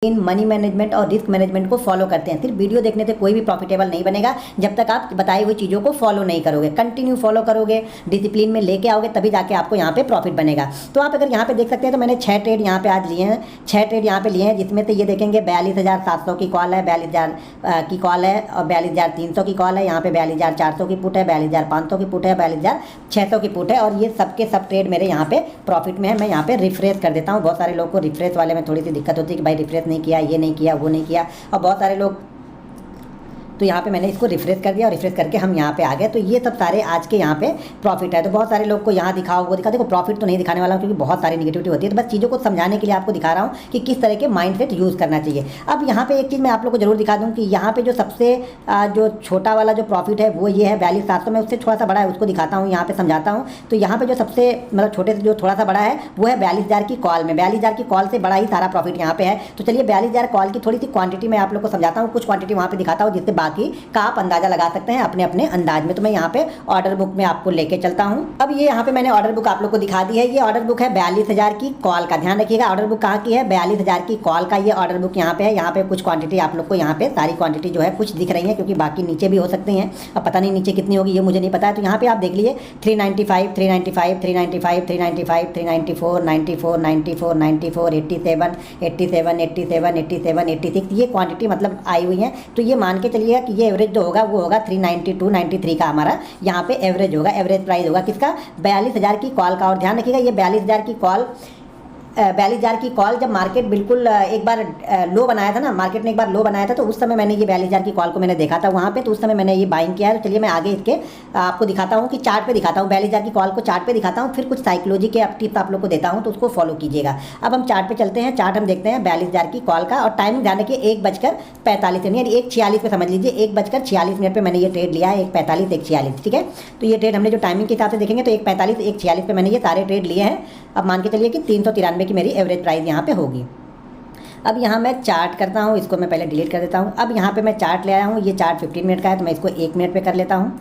In money management और risk management को follow करते हैं। सिर्फ वीडियो देखने से कोई भी प्रॉफिटेबल नहीं बनेगा जब तक आप बताई हुई चीज़ों को फॉलो नहीं करोगे, कंटिन्यू फॉलो करोगे, डिसिप्लिन में लेके आओगे, तभी जाके आपको यहाँ पे प्रॉफिट बनेगा। तो आप अगर यहाँ पे देख सकते हैं तो मैंने 6 ट्रेड यहाँ पे आज लिए हैं, 6 ट्रेड यहाँ पे लिए हैं, जिसमें से ये देखेंगे 42,700 की कॉल है, 42,000 की कॉल है और 42,300 की कॉल है, यहाँ पे 42,400 की पुट है, 42,500 की पुट है, 42,600 की पुट है और ये सब के सब ट्रेड मेरे यहाँ पे प्रॉफिट में है। मैं यहाँ पे रिफ्रेश कर देता हूँ। बहुत सारे लोग को रिफ्रेश वाले में थोड़ी सी दिक्कत होती है कि भाई रिफ्रेश नहीं किया, ये नहीं किया, वो नहीं किया, और बहुत सारे लोग, तो यहाँ पे मैंने इसको रिफ्रेश कर दिया और रिफ्रेश करके हम यहाँ पे आ गए। तो ये सब सारे आज के यहाँ पे प्रॉफिट है। तो बहुत सारे लोग को यहाँ दिखाओ वो दिखा, देखो प्रॉफिट तो नहीं दिखाने वाला हूँ क्योंकि बहुत सारी निगेटिविटी होती है, तो बस चीज़ों को समझाने के लिए आपको दिखा रहा हूँ कि किस तरह के माइंडसेट यूज़ करना चाहिए। अब यहाँ पे एक चीज़ मैं आप लोग को जरूर दिखा दूँ कि यहाँ पे जो सबसे जो छोटा वाला जो प्रॉफिट है वो ये है 42,700 में, उससे थोड़ा सा बड़ा है, उसको दिखाता हूँ, यहाँ पे समझाता हूँ। तो यहाँ पे जो सबसे मतलब छोटे से जो थोड़ा सा बड़ा है वो है 42,000 की कॉल में, 42,000 की कॉल से बड़ा ही सारा प्रॉफिट यहाँ पे है। तो चलिए 42,000 कॉल की थोड़ी सी क्वांटिटी मैं आप लोग को समझाता हूँ, कुछ क्वांटिटी वहाँ पे दिखाता हूँ जिससे बाकी का आप अंदाजा लगा सकते हैं अपने अपने अंदाज में। तो मैं यहाँ पे ऑर्डर बुक में आपको लेके चलता हूँ। अब ये यहाँ पे मैंने ऑर्डर बुक आप लोग को दिखा दी है। ये ऑर्डर बुक है 42,000 की कॉल का, ध्यान रखिएगा ऑर्डर बुक कहाँ की है, 42,000 की कॉल का ये ऑर्डर बुक यहाँ पे है। यहाँ पे कुछ क्वांटिटी आप लोग को यहाँ पे सारी क्वांटिटी जो है कुछ दिख रही है क्योंकि बाकी नीचे भी हो सकती हैं, अब पता नहीं नीचे कितनी होगी ये मुझे नहीं पता है। तो यहाँ पे आप देख लीजिए 395, 395, 395, 395, 394, 94, 94, 94, 87, 87, 87, 87, 86 ये क्वांटिटी मतलब आई हुई है। तो ये मान के चलिएगा कि ये एवरेज जो होगा वो होगा 392, 93 का हमारा यहाँ पे एवरेज होगा, एवरेज प्राइस होगा किसका, 42,000 की कॉल का। और ध्यान रखिएगा ये 42,000 की कॉल 42,000 की कॉल जब मार्केट बिल्कुल एक बार लो बनाया था ना, मार्केट ने एक बार लो बनाया था, तो उस समय मैंने ये 42,000 की कॉल को मैंने देखा था वहाँ पे, तो उस समय मैंने ये बाइंग किया है। तो चलिए मैं आगे इसके आपको दिखाता हूँ कि चार्ट पे दिखाता हूँ, 42,000 की कॉल को चार्ट पे दिखाता हूँ, फिर कुछ साइकोलॉजी के टिप्स आप लोग को देता हूँ तो उसको फॉलो कीजिएगा। अब हम चार्ट पे चलते हैं, चार्ट हम देखते हैं 42,000 की कॉल का और टाइमिंग ध्यान रखिए 1:45 यानी 1:46 पे समझ लीजिए, 1:46 पे मैंने ये ट्रेड लिया है, 1:45, 1:46, ठीक है। तो ये ट्रेड हमने जो टाइमिंग के हिसाब से देखेंगे तो 1:45, 1:46 पे मैंने ये सारे ट्रेड लिए हैं। अब मान के चलिए कि 393 की मेरी एवरेज प्राइस यहाँ पे होगी। अब यहाँ मैं चार्ट करता हूँ, इसको मैं पहले डिलीट कर देता हूँ। अब यहाँ पे मैं चार्ट ले आया हूँ, ये चार्ट 15 मिनट का है तो मैं इसको 1 मिनट पे कर लेता हूँ।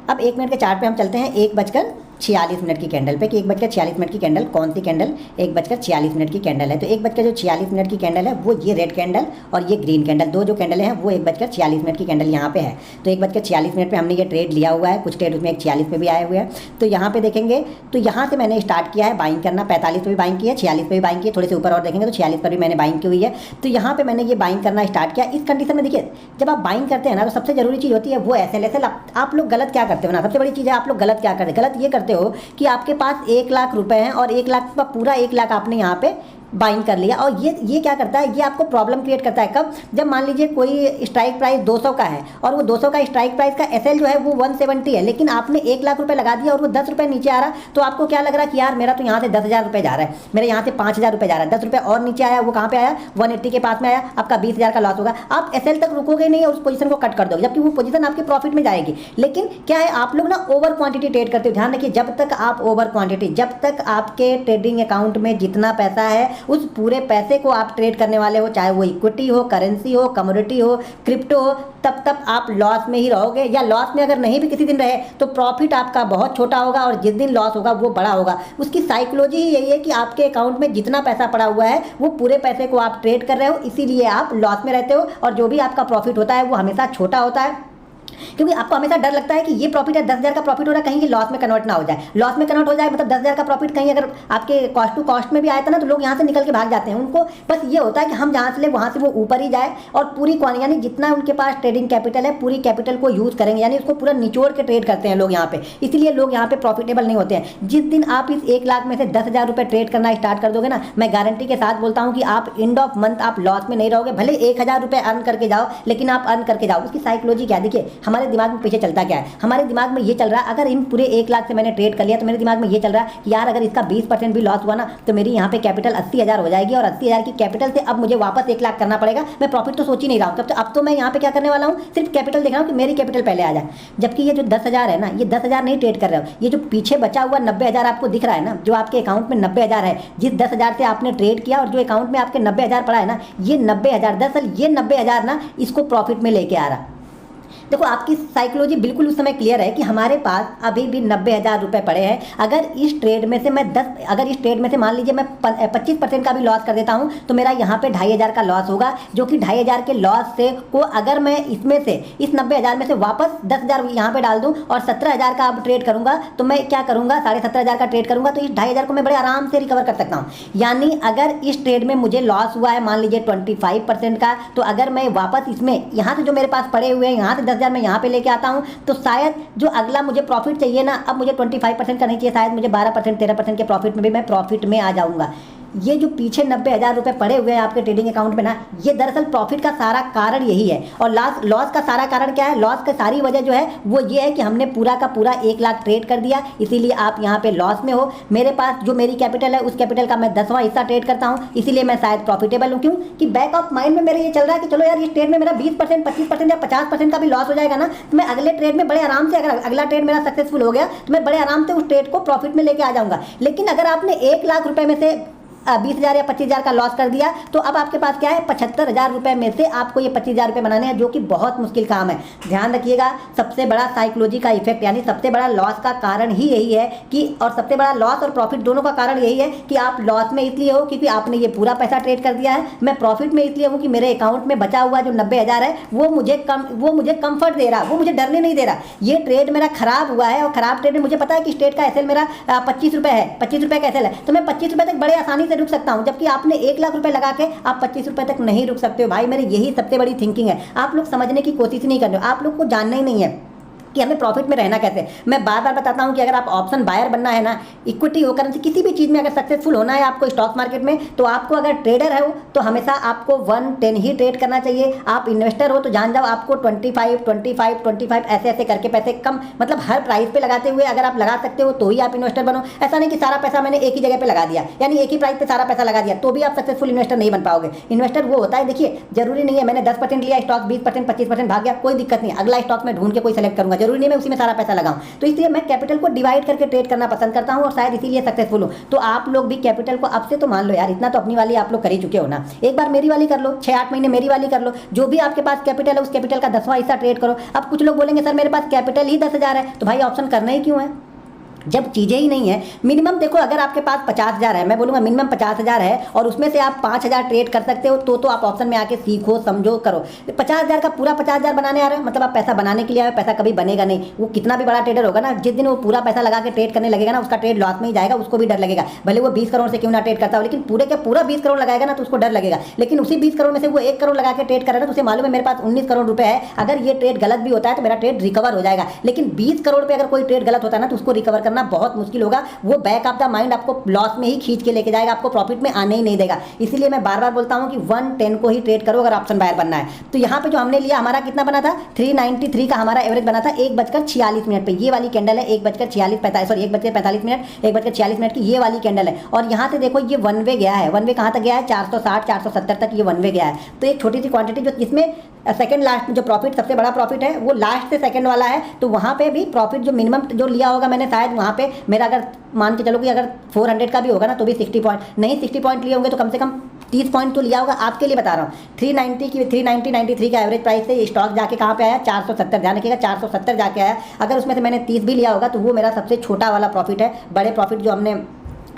अब 1 मिनट के चार्ट पे हम चलते हैं 1:46 की कैंडल पे कि 1:46 की कैंडल कौन सी कैंडल, 1:46 की कैंडल है। तो 1:46 की कैंडल है वो ये रेड कैंडल और ये ग्रीन कैंडल, दो जो कैंडल हैं वो 1:46 की कैंडल यहाँ पे है। तो 1:46 पे हमने ये ट्रेड लिया हुआ है, कुछ ट्रेड उसमें 1:46 पे भी आए हुए हैं। तो यहाँ पे देखेंगे तो यहाँ से मैंने स्टार्ट किया है बाइंग करना, 45 पे भी बाइंग किया है, 46 पे भी बाइंग किया, थोड़े से ऊपर और देखेंगे तो 46 पर भी मैंने बाइंग की हुई है। तो यहाँ पे मैंने ये बाइंग करना स्टार्ट किया। इस कंडीशन में देखिए जब आप बाइंग करते हैं ना तो सबसे जरूरी चीज़ होती है वो SL। आप लोग गलत क्या करते हो ना, सबसे बड़ी चीज़ है आप लोग गलत क्या करते हैं, गलत ये करते हो कि आपके पास 1 लाख रुपए हैं और 1 लाख का पूरा 1 लाख आपने यहाँ पे बाइंग कर लिया। और ये क्या करता है, ये आपको प्रॉब्लम क्रिएट करता है कब, जब मान लीजिए कोई स्ट्राइक प्राइस 200 का है और वो 200 का स्ट्राइक प्राइस का SL जो है वो 170 है, लेकिन आपने 1 लाख रुपए लगा दिया और वो 10 रुपये नीचे आ रहा, तो आपको क्या लग रहा है कि यार मेरा तो यहाँ से 10,000 रुपये जा रहा है, मेरे यहाँ से 5,000 रुपये जा रहा है, 10 रुपये और नीचे आया, वो कहाँ पे आया 180 के पास में आया, आपका 20,000 का लॉस होगा। आप SL तक रुकोगे नहीं और उस पोजीशन को कट कर दोगे, जबकि वो पोजीशन आपके प्रॉफिट में जाएगी। लेकिन क्या है आप लोग ना ओवर क्वांटिटी ट्रेड करते हो। ध्यान रखिए जब तक आप ओवर क्वांटिटी, जब तक आपके ट्रेडिंग अकाउंट में जितना पैसा है उस पूरे पैसे को आप ट्रेड करने वाले हो, चाहे वो इक्विटी हो, करेंसी हो, कमोडिटी हो, क्रिप्टो हो, तब तक आप लॉस में ही रहोगे। या लॉस में अगर नहीं भी किसी दिन रहे तो प्रॉफिट आपका बहुत छोटा होगा और जिस दिन लॉस होगा वो बड़ा होगा। उसकी साइकोलॉजी ही यही है कि आपके अकाउंट में जितना पैसा पड़ा हुआ है वो पूरे पैसे को आप ट्रेड कर रहे हो, इसीलिए आप लॉस में रहते हो और जो भी आपका प्रॉफिट होता है वो हमेशा छोटा होता है, क्योंकि आपको हमेशा डर लगता है कि ये प्रॉफिट है 10,000 का प्रॉफिट हो रहा है, कहीं ये लॉस में कन्वर्ट ना हो जाए। लॉस में कन्वर्ट हो जाए मतलब 10,000 का प्रॉफिट कहीं अगर आपके कॉस्ट टू कॉस्ट में भी आया था ना तो लोग यहाँ से निकल के भाग जाते हैं। उनको बस ये होता है कि हम जहाँ से ले वहाँ से वो ऊपर ही जाए और पूरी यानी जितना उनके पास ट्रेडिंग कैपिटल है पूरी कैपिटल को यूज़ करेंगे, यानी उसको पूरा निचोड़ के ट्रेड करते हैं लोग यहाँ पे, इसलिए लोग यहाँ पे प्रॉफिटेबल नहीं होते हैं। जिस दिन आप इस 1 लाख में से 10,000 रुपये ट्रेड करना स्टार्ट कर दोगे ना, मैं गारंटी के साथ बोलता हूँ कि आप एंड ऑफ मंथ आप लॉस में नहीं रहोगे। भले 1,000 रुपये अर्न करके जाओ लेकिन आप अर्न करके जाओ। उसकी साइकोलॉजी क्या, देखिए हमारे दिमाग में पीछे चलता क्या है, हमारे दिमाग में ये चल रहा है अगर इन पूरे 1 लाख से मैंने ट्रेड कर लिया तो मेरे दिमाग में ये चल रहा है कि यार अगर इसका 20% भी लॉस हुआ ना तो मेरी यहाँ पे कैपिटल 80,000 हो जाएगी और 80,000 की कैपिटल से अब मुझे वापस 1 लाख करना पड़ेगा। मैं प्रॉफिट तो सोच ही नहीं रहा हूँ, अब तो मैं यहाँ पे क्या करने वाला हूँ, सिर्फ कैपिटल देख रहा हूँ कि मेरी कैपिटल पहले आ जाए। जबकि ये जो 10,000 है ना, ये 10,000 नहीं ट्रेड कर रहे हो, ये जो पीछे बचा हुआ 90,000 आपको दिख रहा है ना, जो आपके अकाउंट में 90,000 है, जिस 10,000 से आपने ट्रेड किया और जो अकाउंट में आपके 90,000 पड़ा है ना, ये 90,000 दरअसल ये 90,000 ना इसको प्रॉफिट में लेके आ रहा। देखो आपकी साइकोलॉजी बिल्कुल उस समय क्लियर है कि हमारे पास अभी भी 90,000 रुपये पड़े हैं। अगर इस ट्रेड में से अगर इस ट्रेड में से मान लीजिए मैं 25% का भी लॉस कर देता हूं तो मेरा यहाँ पे 2,500 का लॉस होगा, जो कि 2,500 के लॉस से को अगर मैं इसमें से इस 90,000 में से वापस 10,000 यहाँ पे डाल दूँ और 17,000 का अब ट्रेड करूँगा तो मैं क्या करूँगा, 17,500 का ट्रेड करूँगा तो इस 2,500 को मैं बड़े आराम से रिकवर कर सकता हूँ। यानी अगर इस ट्रेड में मुझे लॉस हुआ है मान लीजिए 25% का, तो अगर मैं वापस इसमें यहाँ से जो मेरे पास पड़े हुए हैं यहाँ से 10,000 मैं यहाँ पे लेके आता हूँ तो शायद जो अगला मुझे प्रॉफिट चाहिए ना, अब मुझे 25% का नहीं चाहिए, शायद मुझे 12% 13% के प्रॉफिट में भी मैं प्रॉफिट में आ जाऊँगा। ये जो पीछे 90,000 रुपये पड़े हुए हैं आपके ट्रेडिंग अकाउंट में ना, ये दरअसल प्रॉफिट का सारा कारण यही है। और लॉस का सारा कारण क्या है, लॉस का सारी वजह जो है वो ये है कि हमने पूरा का पूरा 1 लाख ट्रेड कर दिया, इसीलिए आप यहाँ पे लॉस में हो। मेरे पास जो मेरी कैपिटल है उस कैपिटल का मैं 10वां हिस्सा ट्रेड करता हूँ, इसीलिए मैं शायद प्रॉफिटेबल हूँ। क्यों कि बैक ऑफ माइंड में मेरे ये चल रहा है कि चलो यार इस ट्रेड में मेरा 20%, 25% या 50% का भी लॉस हो जाएगा ना, तो मैं अगले ट्रेड में बड़े आराम से, अगर अगला ट्रेड मेरा सक्सेसफुल हो गया तो मैं बड़े आराम से उस ट्रेड को प्रॉफिट में लेके आ जाऊँगा। लेकिन अगर आपने 1 लाख रुपये में से 20,000 या 25,000 का लॉस कर दिया तो अब आपके पास क्या है, 75,000 रुपये में से आपको ये 25,000 रुपये बनाने हैं, जो कि बहुत मुश्किल काम है। ध्यान रखिएगा, सबसे बड़ा साइकोलॉजी का इफेक्ट यानी सबसे बड़ा लॉस का कारण ही यही है कि, और सबसे बड़ा लॉस और प्रॉफिट दोनों का कारण यही है कि आप लॉस में इसलिए हो क्योंकि आपने ये पूरा पैसा ट्रेड कर दिया है। मैं प्रॉफिट में इसलिए हूँ कि मेरे अकाउंट में बचा हुआ जो 90,000 है वो मुझे कंफर्ट दे रहा, वो मुझे डरने नहीं दे रहा। ये ट्रेड मेरा खराब हुआ है और खराब ट्रेड में मुझे पता है कि इस ट्रेड का एसएल मेरा 25 रुपये है, 25 रुपये का एसएल है, तो मैं 25 रुपये तक बड़े आसानी से रुक सकता हूँ। जबकि आपने 1 लाख रुपए लगा के आप 25 रुपए तक नहीं रुक सकते हो। भाई मेरी यही सबसे बड़ी थिंकिंग है, आप लोग समझने की कोशिश नहीं कर रहे हो, आप लोग को जानना ही नहीं है कि हमें प्रॉफिट में रहना कैसे। मैं बार बार बताता हूं कि अगर आप ऑप्शन बायर बनना है ना, इक्विटी हो करेंसी किसी भी चीज़ में अगर सक्सेसफुल होना है आपको स्टॉक मार्केट में, तो आपको अगर ट्रेडर है तो हमेशा आपको 1-10 ही ट्रेड करना चाहिए। आप इन्वेस्टर हो तो जान जाओ आपको 25 ऐसे ऐसे करके पैसे कम, मतलब हर प्राइस पे लगाते हुए अगर आप लगा सकते हो तो ही आप इन्वेस्टर बनो। ऐसा नहीं कि सारा पैसा मैंने एक ही जगह पे लगा दिया, यानी एक ही प्राइस पे सारा पैसा लगा दिया तो भी आप सक्सेसफुल इन्वेस्टर नहीं बन पाओगे। इन्वेस्टर वो होता है, देखिए जरूरी नहीं है मैंने 10% लिया स्टॉक, 20%, 25% भाग गया, कोई दिक्कत नहीं, अगला स्टॉक में ढूंढ के कोई सेलेक्ट करूंगा, जरूरी नहीं मैं उसी में सारा पैसा लगाऊं। तो इसलिए मैं कैपिटल को डिवाइड करके ट्रेड करना पसंद करता हूं और शायद इसीलिए सक्सेसफुल हूं। तो आप लोग भी कैपिटल को अब से तो मान लो यार, इतना तो अपनी वाली आप लोग कर ही चुके हो ना, एक बार मेरी वाली कर लो, 6-8 महीने मेरी वाली कर लो, जो भी आपके पास कैपिटल है उस कैपिटल का 10वां हिस्सा ट्रेड करो। अब कुछ लोग बोलेंगे सर मेरे पास कैपिटल ही 10,000 है, तो भाई ऑप्शन करना ही क्यों है जब चीज़ें ही नहीं है। मिनिमम देखो, अगर आपके पास 50,000 है, मैं बोलूँगा मिनिमम 50,000 है और उसमें से आप 5,000 ट्रेड कर सकते हो तो आप ऑप्शन में आके सीखो, समझो, करो। 50,000 का पूरा 50,000 बनाने आ रहे हो, मतलब आप पैसा बनाने के लिए आए, पैसा कभी बनेगा नहीं। वो कितना भी बड़ा ट्रेडर होगा ना, जिस दिन वो पूरा पैसा लगा के ट्रेड करने लगेगा ना, उसका ट्रेड लॉस में ही जाएगा, उसको भी डर लगेगा। भले वो 20 करोड़ से क्यों ना ट्रेड करता हो, लेकिन पूरे के पूरा 20 करोड़ लगाएगा ना तो उसको डर लगेगा। लेकिन उसी 20 करोड़ में से वो 1 करोड़ लगा के ट्रेड कर रहा है तो उसे मालूम है मेरे पास 19 करोड़ रुपए है, अगर ये ट्रेड गलत भी होता है तो मेरा ट्रेड रिकवर हो जाएगा। लेकिन 20 करोड़ पे अगर कोई ट्रेड गलत होता है ना तो उसको रिकवर करना बहुत मुश्किल होगा। वो बैक ऑफ द माइंड आपको लॉस में ही खींच के लेके जाएगा, आपको प्रॉफिट में आने ही नहीं देगा। इसीलिए मैं बार बार बोलता हूं कि 1-10 को ही ट्रेड करो अगर ऑप्शन बायर बनना है। तो यहाँ पे जो हमने लिया, हमारा कितना बना था, 393 का हमारा एवरेज बना था 1:46 पे। ये वाली कैंडल है 1:46 की ये वाली कैंडल है। और यहाँ से देखो ये वन वे गया है, वन वे कहाँ तक गया है, 460-470 तक ये वन वे गया है। तो एक छोटी सी क्वांटिटी जो इसमें सेकंड लास्ट जो प्रॉफिट सबसे बड़ा प्रॉफिट है वो लास्ट से सेकंड वाला है, तो वहाँ पे भी प्रॉफिट जो मिनिमम जो लिया होगा मैंने, शायद वहाँ पे मेरा अगर मान के चलो कि अगर 400 का भी होगा ना तो भी 60 पॉइंट नहीं, 60 पॉइंट लिए होंगे तो कम से कम 30 पॉइंट तो लिया होगा। आपके लिए बता रहा हूँ 393 का एवरेज प्राइस से स्टॉक जाके कहाँ पे आया, 470। ध्यान रखिएगा 470 जाके आया। अगर उसमें से मैंने 30 भी लिया होगा तो वो मेरा सबसे छोटा वाला प्रॉफिट है। बड़े प्रॉफिट जो हमने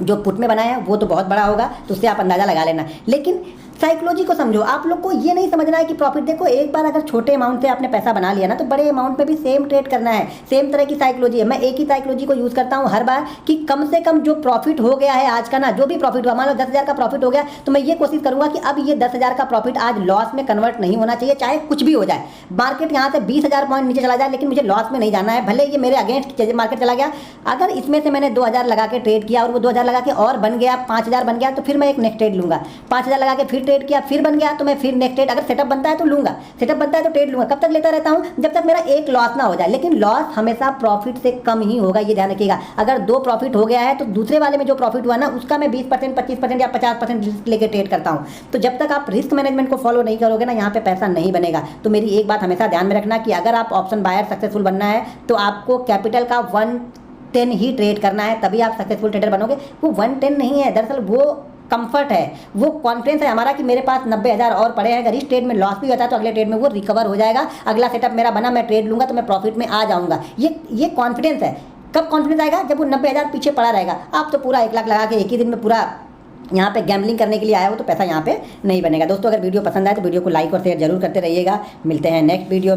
जो पुट में बनाया है वो तो बहुत बड़ा होगा, तो उससे आप अंदाज़ा लगा लेना। लेकिन साइकोलॉजी को समझो, आप लोग को ये नहीं समझना है कि प्रॉफिट, देखो एक बार अगर छोटे अमाउंट से आपने पैसा बना लिया ना तो बड़े अमाउंट में भी सेम ट्रेड करना है। सेम तरह की साइकोलॉजी है, मैं एक ही साइकोलॉजी को यूज़ करता हूँ हर बार कि कम से कम जो प्रॉफिट हो गया है आज का ना, जो भी प्रॉफिट हुआ, मान लो 10,000 का प्रॉफिट हो गया तो मैं ये कोशिश करूँगा कि अब ये 10,000 का प्रॉफिट आज लॉस में कन्वर्ट नहीं होना चाहिए, चाहे कुछ भी हो जाए। मार्केट यहाँ से 20,000 पॉइंट नीचे चला जाए लेकिन मुझे लॉस में नहीं जाना है, भले ये मेरे अगेंस्ट मार्केट चला गया। अगर इसमें से मैंने 2,000 लगा के ट्रेड किया और वो 2,000 लगा के और बन गया, 5,000 बन गया, तो फिर मैं एक नेक्स्ट ट्रेड लूँगा। 5,000 लगा के फिर ट्रेड किया, फिर बन गया तो मैं फिर नेक्स्ट ट्रेड, अगर सेटअप बनता है तो लूंगा, सेटअप बनता है तो ट्रेड लूंगा। कब तक लेता रहता हूं, जब तक मेरा एक लॉस ना हो जाए। लेकिन लॉस हमेशा प्रॉफिट से कम ही होगा, ये ध्यान रखिएगा। अगर 2 प्रॉफिट हो गया है तो दूसरे वाले में जो प्रॉफिट हुआ ना उसका मैं 20%, 25% या 50% रिस्क लेके ट्रेड करता हूं। तो जब तक आप रिस्क मैनेजमेंट को फॉलो नहीं करोगे ना, यहाँ पे पैसा नहीं बनेगा। तो मेरी एक बात हमेशा ध्यान में रखना कि अगर आप ऑप्शन बायर सक्सेसफुल बनना है तो आपको कैपिटल का 1-10 ही ट्रेड करना है, तभी आप सक्सेसफुल ट्रेडर बनोगे। वो 1-10 नहीं है, दरअसल वो कंफर्ट है, वो कॉन्फिडेंस है हमारा कि मेरे पास 90,000 और पड़े हैं, अगर इस ट्रेड में लॉस भी होता है तो अगले ट्रेड में वो रिकवर हो जाएगा, अगला सेटअप मेरा बना, मैं ट्रेड लूँगा तो मैं प्रॉफिट में आ जाऊँगा। ये कॉन्फिडेंस है। कब कॉन्फिडेंस आएगा? जब वो 90,000 पीछे पड़ा रहेगा। आप तो पूरा 1 लाख लगा के एक ही दिन में पूरा यहाँ पे गैम्बलिंग करने के लिए आया हो तो पैसा यहाँ पे नहीं बनेगा। दोस्तों अगर वीडियो पसंद आए तो वीडियो को लाइक और शेयर जरूर करते रहिएगा। मिलते हैं नेक्स्ट वीडियो में।